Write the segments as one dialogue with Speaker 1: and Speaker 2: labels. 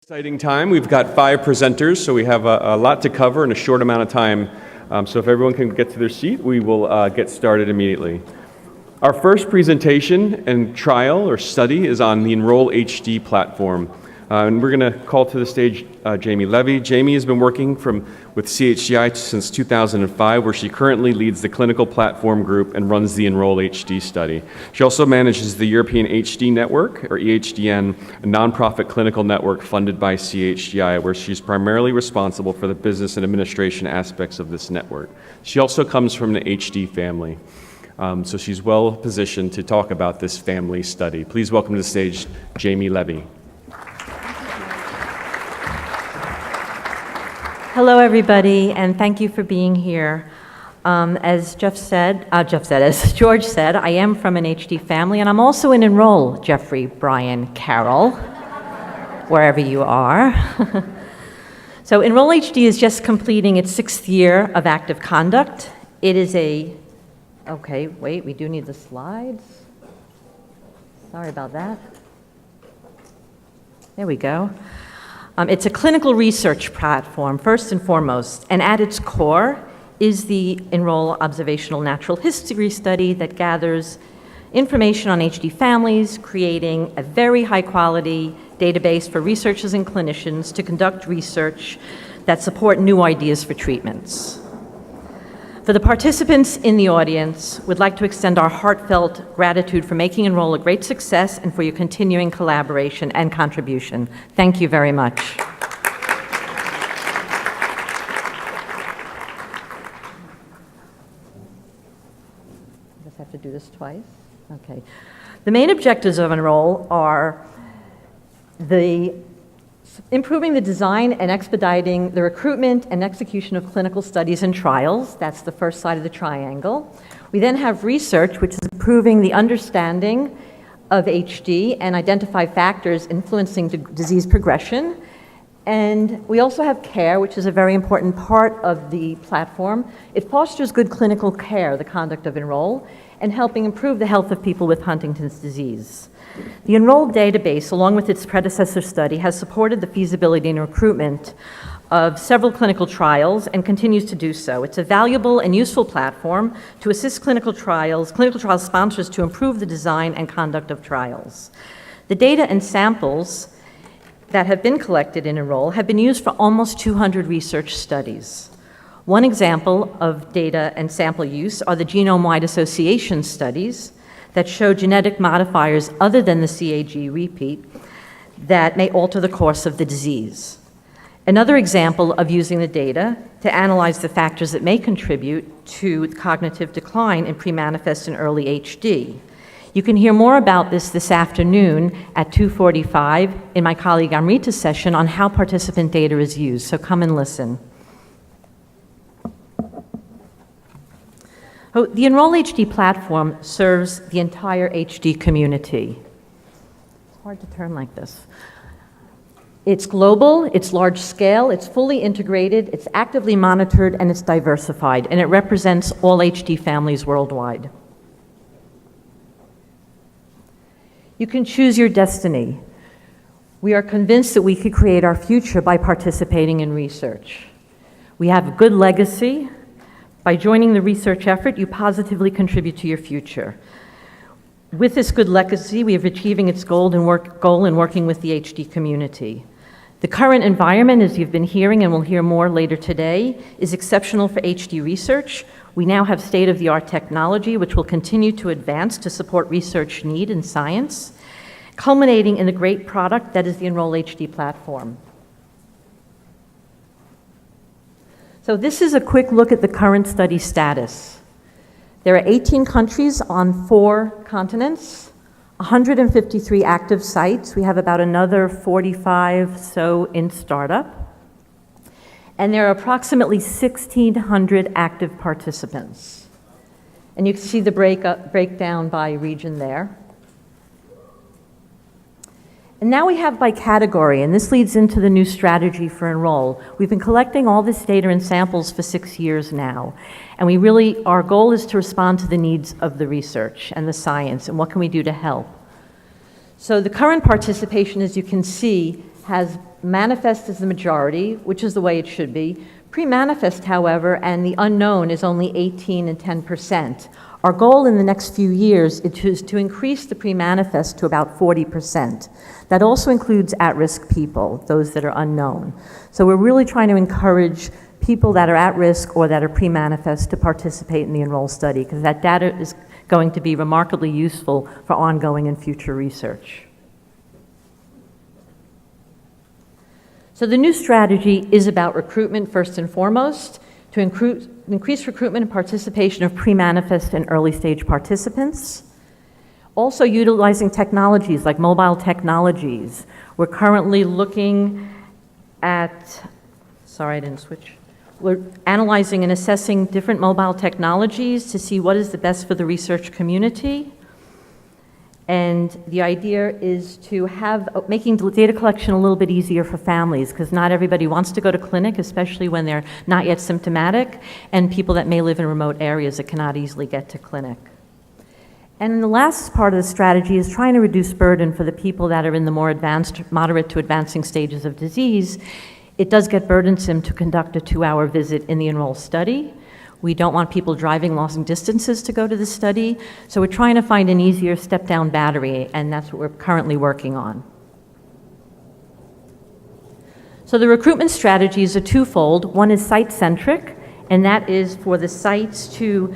Speaker 1: Exciting time. We've got 5 presenters, so we have a lot to cover in a short amount of time. So if everyone can get to their seat, we will get started immediately. Our first presentation and trial or study is on the Enroll HD platform. And we're going to call to the stage Jamie Levy. Jamie has been working with CHDI since 2005, where she currently leads the clinical platform group and runs the Enroll HD study. She also manages the European HD Network, or EHDN, a nonprofit clinical network funded by CHDI, where she's primarily responsible for the business and administration aspects of this network. She also comes from the HD family. So she's well positioned to talk about this family study. Please welcome to the stage Jamie Levy.
Speaker 2: Hello, everybody, and thank you for being here. As George said, I am from an HD family, and I'm also in Enroll, Jeffrey, Brian, Carol, wherever you are. So Enroll HD is just completing its 6th year of active conduct. It is okay, wait, we do need the slides. Sorry about that. There we go. It's a clinical research platform, first and foremost, and at its core is the Enroll Observational Natural History Study that gathers information on HD families, creating a very high-quality database for researchers and clinicians to conduct research that support new ideas for treatments. For the participants in the audience, we'd like to extend our heartfelt gratitude for making Enroll a great success and for your continuing collaboration and contribution. Thank you very much. I just have to do this twice. Okay. The main objectives of Enroll are improving the design and expediting the recruitment and execution of clinical studies and trials. That's the first side of the triangle. We then have research, which is improving the understanding of HD and identify factors influencing disease progression. And we also have care, which is a very important part of the platform. It fosters good clinical care, the conduct of Enroll, and helping improve the health of people with Huntington's disease. The Enroll database, along with its predecessor study, has supported the feasibility and recruitment of several clinical trials and continues to do so. It's a valuable and useful platform to assist clinical trial sponsors to improve the design and conduct of trials. The data and samples that have been collected in Enroll have been used for almost 200 research studies. One example of data and sample use are the genome-wide association studies that show genetic modifiers other than the CAG repeat that may alter the course of the disease. Another example of using the data to analyze the factors that may contribute to cognitive decline in pre-manifest and early HD. You can hear more about this afternoon at 2:45 in my colleague Amrita's session on how participant data is used, so come and listen. The Enroll HD platform serves the entire HD community. It's hard to turn like this. It's global, it's large scale, it's fully integrated, it's actively monitored, and it's diversified, and it represents all HD families worldwide. You can choose your destiny. We are convinced that we could create our future by participating in research. We have a good legacy. By joining the research effort, you positively contribute to your future. With this good legacy, we are achieving its goal in working with the HD community. The current environment, as you've been hearing and we'll hear more later today, is exceptional for HD research. We now have state-of-the-art technology which will continue to advance to support research need in science, culminating in the great product that is the Enroll HD platform. So this is a quick look at the current study status. There are 18 countries on 4 continents, 153 active sites. We have about another 45 so in startup. And there are approximately 1,600 active participants. And you can see the breakdown by region there. And now we have by category, and this leads into the new strategy for Enroll. We've been collecting all this data and samples for 6 years now, and our goal is to respond to the needs of the research and the science, and what can we do to help. So the current participation, as you can see, has manifest as the majority, which is the way it should be. Pre-manifest, however, and the unknown is only 18 and 10%. Our goal in the next few years is to increase the pre-manifest to about 40%. That also includes at-risk people, those that are unknown. So we're really trying to encourage people that are at risk or that are pre-manifest to participate in the Enroll study, because that data is going to be remarkably useful for ongoing and future research. So the new strategy is about recruitment first and foremost, to increase recruitment and participation of pre-manifest and early stage participants. Also utilizing technologies like mobile technologies. We're currently looking at, we're analyzing and assessing different mobile technologies to see what is the best for the research community. And the idea is to have making data collection a little bit easier for families, because not everybody wants to go to clinic, especially when they're not yet symptomatic, and people that may live in remote areas that cannot easily get to clinic. And the last part of the strategy is trying to reduce burden for the people that are in the more advanced, moderate to advancing stages of disease. It does get burdensome to conduct a 2-hour visit in the Enroll study. We don't want people driving long distances to go to the study, so we're trying to find an easier step-down battery, and that's what we're currently working on. So the recruitment strategies are twofold. One is site-centric, and that is for the sites to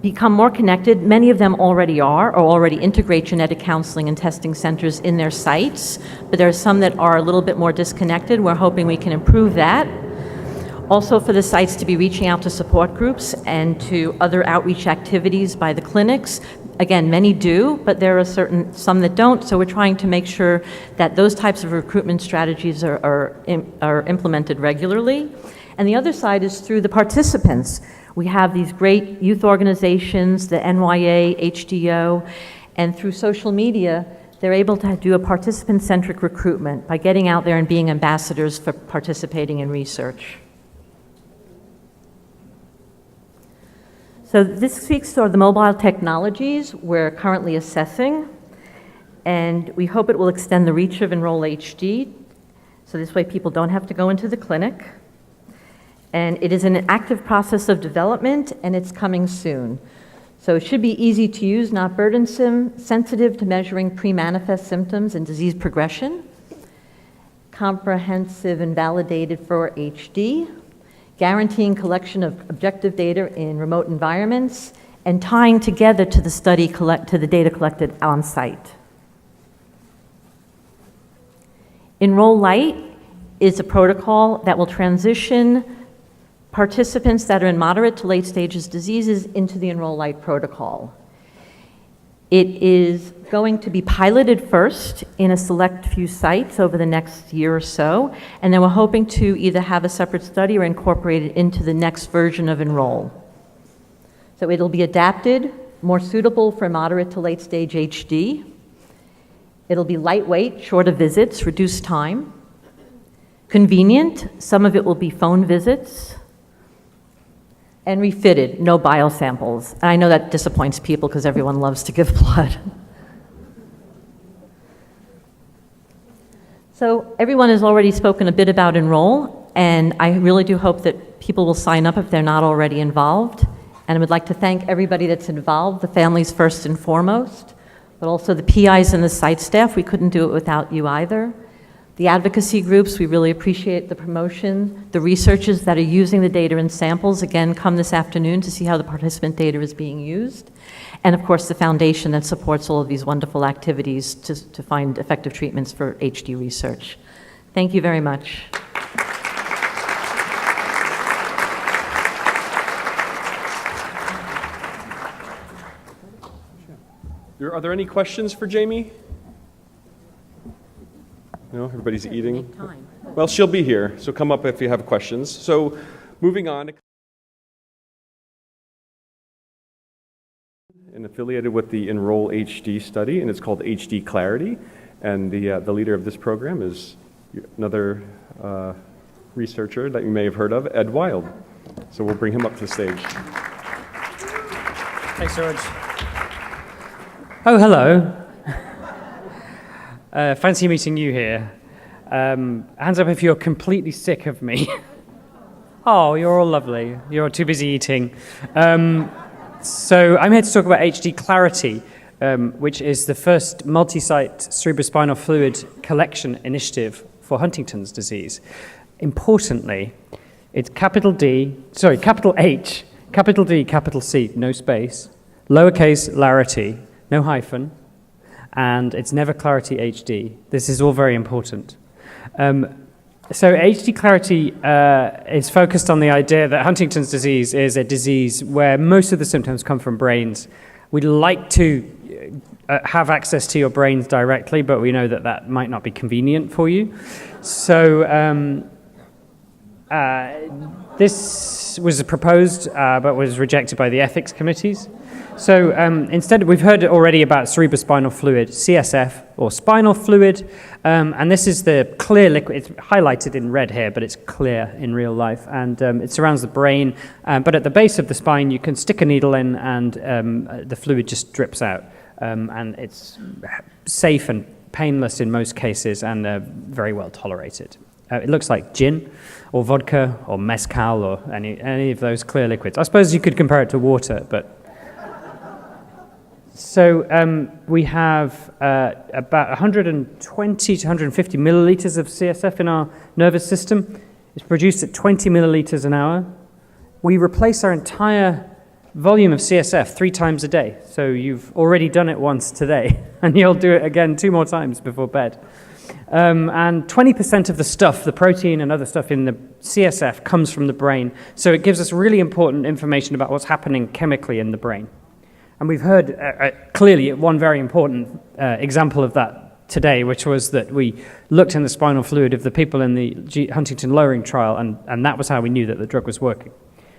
Speaker 2: become more connected. Many of them already are, or already integrate genetic counseling and testing centers in their sites, but there are some that are a little bit more disconnected. We're hoping we can improve that. Also for the sites to be reaching out to support groups and to other outreach activities by the clinics. Again, many do, but there are some that don't, so we're trying to make sure that those types of recruitment strategies are implemented regularly. And the other side is through the participants. We have these great youth organizations, the NYA, HDO, and through social media, they're able to do a participant-centric recruitment by getting out there and being ambassadors for participating in research. So this speaks to the mobile technologies we're currently assessing, and we hope it will extend the reach of Enroll HD, so this way people don't have to go into the clinic. And it is an active process of development, and it's coming soon. So it should be easy to use, not burdensome, sensitive to measuring pre-manifest symptoms and disease progression, comprehensive and validated for HD, guaranteeing collection of objective data in remote environments, and tying together to the data collected on site. Enroll Light is a protocol that will transition participants that are in moderate to late stages diseases into the Enroll Light protocol. It is going to be piloted first in a select few sites over the next year or so, and then we're hoping to either have a separate study or incorporate it into the next version of Enroll. So it'll be adapted, more suitable for moderate to late stage HD. It'll be lightweight, shorter visits, reduced time. Convenient, some of it will be phone visits. And refitted, no biosamples. And I know that disappoints people because everyone loves to give blood. So everyone has already spoken a bit about Enroll, and I really do hope that people will sign up if they're not already involved. And I would like to thank everybody that's involved, the families first and foremost, but also the PIs and the site staff. We couldn't do it without you either. The advocacy groups, we really appreciate the promotion. The researchers that are using the data and samples, again, come this afternoon to see how the participant data is being used. And of course, the foundation that supports all of these wonderful activities to find effective treatments for HD research. Thank you very much.
Speaker 1: Are there any questions for Jamie? No, everybody's eating. Well, she'll be here, so come up if you have questions. So moving on. And affiliated with the Enroll HD study, and it's called HD Clarity. And the leader of this program is another researcher that you may have heard of, Ed Wild. So we'll bring him up to the stage.
Speaker 3: Thanks, George. Oh, hello. Fancy meeting you here. Hands up if you're completely sick of me. Oh, you're all lovely. You're too busy eating. So I'm here to talk about HD Clarity, which is the first multi-site cerebrospinal fluid collection initiative for Huntington's disease. Importantly, it's capital H, capital D, capital C, no space, lowercase Larity, no hyphen, and it's never Clarity HD. This is all very important. So HD Clarity is focused on the idea that Huntington's disease is a disease where most of the symptoms come from brains. We'd like to have access to your brains directly, but we know that that might not be convenient for you. So this was proposed, but was rejected by the ethics committees. So instead, we've heard already about cerebrospinal fluid, CSF, or spinal fluid, and this is the clear liquid. It's highlighted in red here, but it's clear in real life, and it surrounds the brain. But at the base of the spine, you can stick a needle in, and the fluid just drips out, and it's safe and painless in most cases, and very well tolerated. It looks like gin, or vodka, or mezcal, or any of those clear liquids. I suppose you could compare it to water, but... So we have about 120 to 150 milliliters of CSF in our nervous system. It's produced at 20 milliliters an hour. We replace our entire volume of CSF 3 times a day. So you've already done it once today, and you'll do it again 2 more times before bed. And 20% of the stuff, the protein and other stuff in the CSF, comes from the brain. So it gives us really important information about what's happening chemically in the brain. And we've heard clearly one very important example of that today, which was that we looked in the spinal fluid of the people in the Huntington lowering trial, and that was how we knew that the drug was working.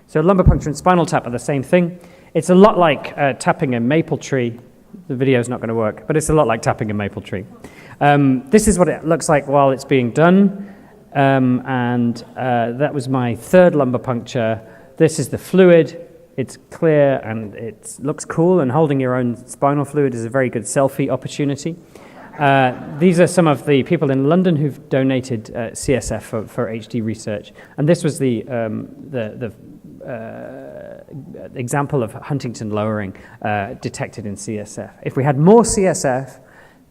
Speaker 3: So lumbar puncture and spinal tap are the same thing. It's a lot like tapping a maple tree. The video's not going to work, but it's a lot like tapping a maple tree. This is what it looks like while it's being done, and that was my 3rd lumbar puncture. This is the fluid. It's clear and it looks cool, and holding your own spinal fluid is a very good selfie opportunity. These are some of the people in London who've donated CSF for HD research, and this was the example of Huntington lowering detected in CSF. If we had more CSF,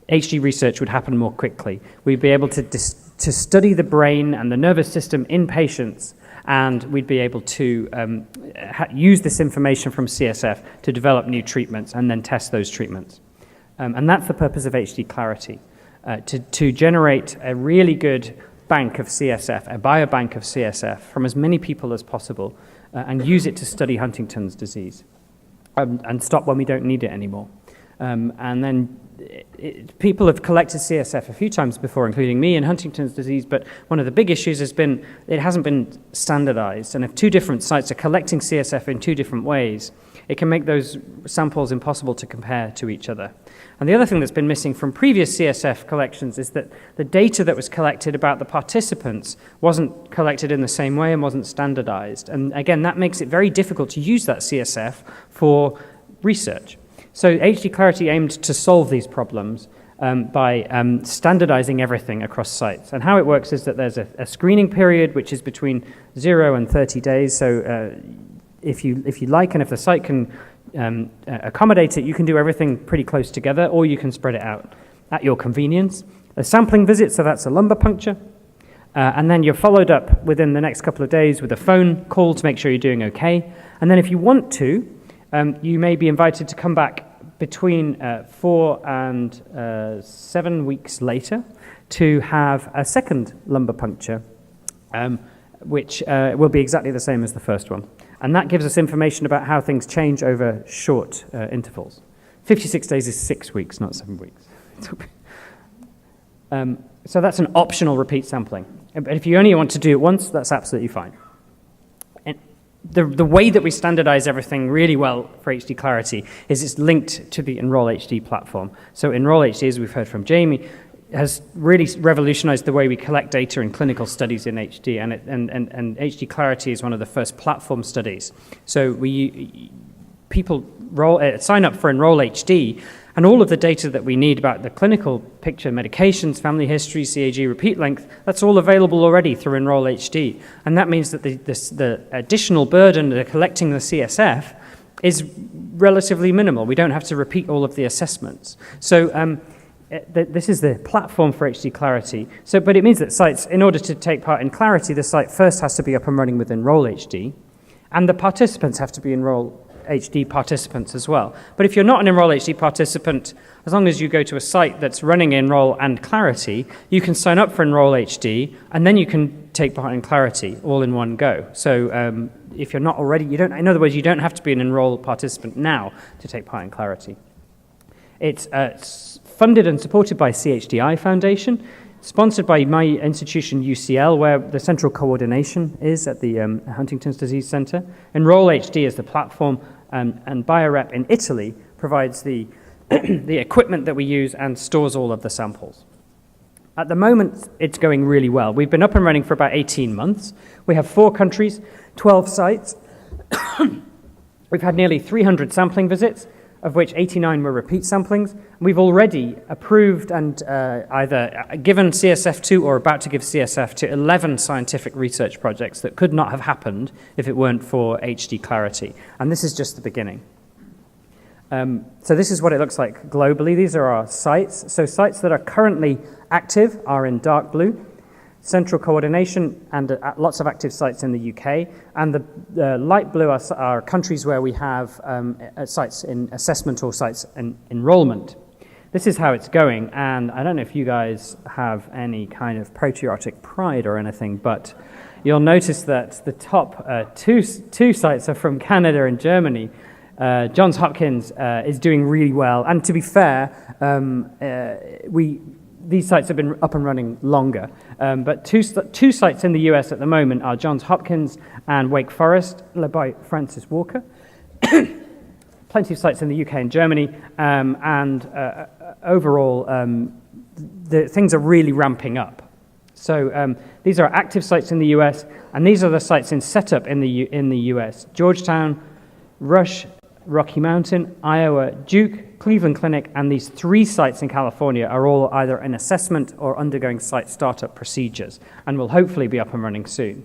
Speaker 3: HD research would happen more quickly. We'd be able to study the brain and the nervous system in patients, and we'd be able to use this information from CSF to develop new treatments and then test those treatments. And that's the purpose of HD Clarity, to generate a really good bank of CSF, a biobank of CSF from as many people as possible, and use it to study Huntington's disease and stop when we don't need it anymore. And then people have collected CSF a few times before, including me, in Huntington's disease, but one of the big issues has been it hasn't been standardized. And if 2 different sites are collecting CSF in 2 different ways, it can make those samples impossible to compare to each other. And the other thing that's been missing from previous CSF collections is that the data that was collected about the participants wasn't collected in the same way and wasn't standardized. And again, that makes it very difficult to use that CSF for research. So HD Clarity aimed to solve these problems by standardizing everything across sites. And how it works is that there's a screening period, which is between 0 and 30 days. So if you like, and if the site can accommodate it, you can do everything pretty close together, or you can spread it out at your convenience. A sampling visit, so that's a lumbar puncture. And then you're followed up within the next couple of days with a phone call to make sure you're doing okay. And then if you want to, you may be invited to come back between 4 and 7 weeks later to have a second lumbar puncture, which will be exactly the same as the first one. And that gives us information about how things change over short intervals. 56 days is 6 weeks, not 7 weeks. So that's an optional repeat sampling. But if you only want to do it once, that's absolutely fine. The way that we standardize everything really well for HD Clarity is it's linked to the Enroll HD platform. So Enroll HD, as we've heard from Jamie, has really revolutionized the way we collect data in clinical studies in HD, and HD Clarity is one of the first platform studies. So people sign up for Enroll HD, And all of the data that we need about the clinical picture, medications, family history, CAG repeat length, that's all available already through Enroll HD. And that means that the additional burden of collecting the CSF is relatively minimal. We don't have to repeat all of the assessments. So this is the platform for HD Clarity. But it means that sites, in order to take part in Clarity, the site first has to be up and running with Enroll HD, and the participants have to be Enroll HD participants as well. But if you're not an Enroll HD participant, as long as you go to a site that's running Enroll and Clarity, you can sign up for Enroll HD, and then you can take part in Clarity all in one go. So if you're not already, in other words, you don't have to be an Enroll participant now to take part in Clarity. It's funded and supported by CHDI Foundation, sponsored by my institution, UCL, where the central coordination is at the Huntington's Disease Center. Enroll HD is the platform, and BioRep in Italy provides the equipment that we use and stores all of the samples. At the moment, it's going really well. We've been up and running for about 18 months. We have 4 countries, 12 sites. We've had nearly 300 sampling visits, of which 89 were repeat samplings. We've already approved and either given CSF to or about to give CSF to 11 scientific research projects that could not have happened if it weren't for HD Clarity. And this is just the beginning. So this is what it looks like globally. These are our sites. So sites that are currently active are in dark blue. Central coordination and lots of active sites in the UK, and the light blue are countries where we have sites in assessment or sites in enrollment. This is how it's going, and I don't know if you guys have any kind of patriotic pride or anything, but you'll notice that the top two sites are from Canada and Germany. Johns Hopkins is doing really well, and to be fair, these sites have been up and running longer, but two sites in the US at the moment are Johns Hopkins and Wake Forest, led by Francis Walker. Plenty of sites in the UK and Germany, and overall, the things are really ramping up. So these are active sites in the US, and these are the sites in setup in the US. Georgetown, Rush, Rocky Mountain, Iowa, Duke, Cleveland Clinic, and these 3 sites in California are all either in assessment or undergoing site startup procedures, and will hopefully be up and running soon.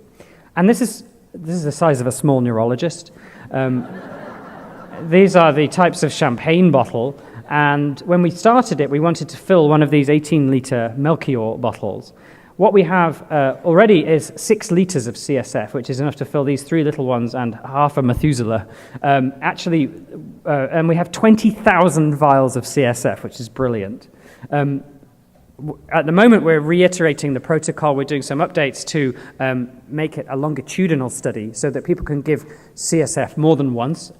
Speaker 3: And this is the size of a small neurologist. These are the types of champagne bottle, and when we started it, we wanted to fill one of these 18-liter Melchior bottles. What we have already is 6 liters of CSF, which is enough to fill these 3 little ones and half a Methuselah. And we have 20,000 vials of CSF, which is brilliant. At the moment, we're reiterating the protocol. We're doing some updates to make it a longitudinal study so that people can give CSF more than once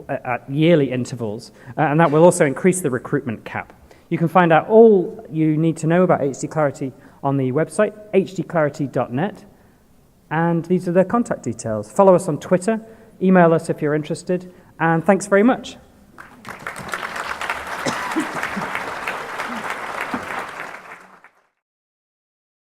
Speaker 3: at yearly intervals. And that will also increase the recruitment cap. You can find out all you need to know about HD Clarity on the website, hdclarity.net, and these are the contact details. Follow us on Twitter, email us if you're interested, and thanks very much.